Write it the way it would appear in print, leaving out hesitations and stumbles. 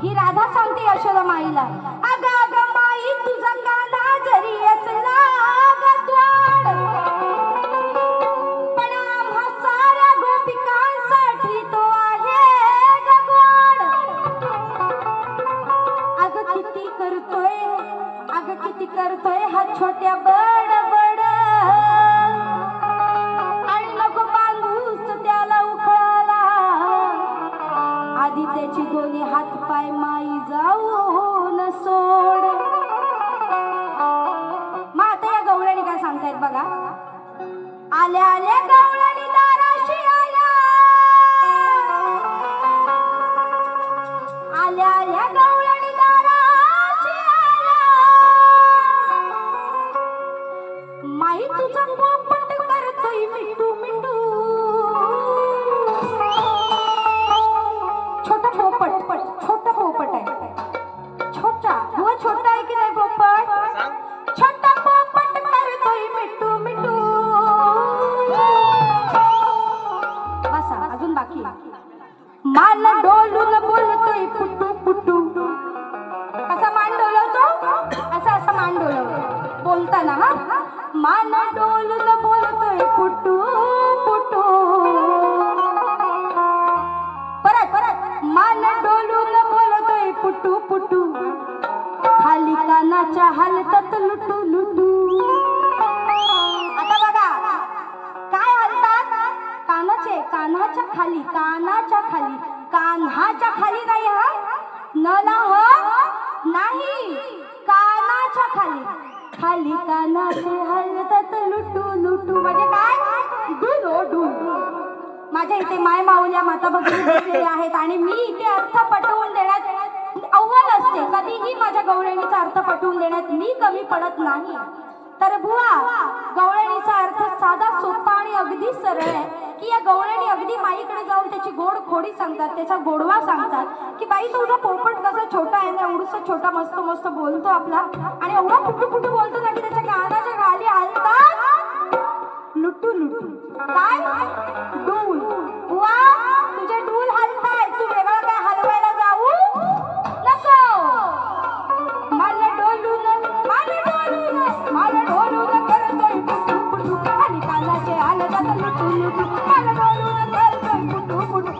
ही राधा सांगते यशोदा माईला, अगं अगं माई तुझा काना जरी असला गद्वाड, पण आम्हा साऱ्या गोपिकांसाठी तो आहे गगवाड. अगं किती करतोय, अगं किती करतोय हा छोट्या बडबड, आणि नको बांधूस त्याला उखळाला, आधी त्याची दोन्ही हात पाय माई जाऊन सोड. मग आता या गवळणी काय सांगतायत बघा. आल्या आल्या गवळणी दाराशी आल्या, आल्या आल्या गवळणी दाराशी आल्या, माई तुझा पोपट करतोय मिठू मिठू. छोटा पोपट, छोटा पोपट आहे, छोटा हो, छोटा आहे की नाही पोपट, छोटा पोपट करतोय मिठू मिठू. बसा, अजून बाकी. मान डोलून बोलतोय पुटू पुटू. कसा मान डोलवतो, असा असा मान डोलवतो बोलताना. हा, मान डोलून बोलतोय पुटू पुटू. परत परत, मान डोलून बोलतोय पुटू पुटू, खाली कानाच्या हलतात लुटू लुटू. आता बघा काय हलतात, कानाचे, कानाच्या खाली, कानाच्या खाली, कान्हाच्या खाली नाही. हा नला हो नाही, कानाच्या खाली, खाली कानाचे हलतात लुटू लुटू. म्हणजे काय, डूल ओ डूल. माझ्या इथे माय माऊल्या माता भगिनी बसलेल्या आहेत आणि मी इथे अर्थ पटवून देण्यात अव्वल असते. कधीही माझ्या गवळणीचा अर्थ पटवून देण्यात मी कमी पडत नाही. तर बुवा, गवळणीचा अर्थ साधा सोपा आणि अगदी सरळ आहे की या गवळणी अगदी माईकडे जाऊन त्याची गोड खोडी सांगतात, त्याचा गोडवा सांगतात की बाई तुझा पोपट कसा छोटा आहे ना, एवढूसा छोटा मस्त मस्त बोलतो आपला, आणि एवढा फुटू फुटू बोलतो ना की त्याच्या कानाच्या खाली हलतात लुटू लुटू. काय डूल. बुवा तुझे डूल हलताय, तू वेगळा काय हलवायला जाऊ नको. मला डोलून, मला डोलून, मला डोलून करतोय पुटू पुटू, आणि कानाचे हलतात लुटू लुटू. मला डोलून करतोय पुटू पुटू,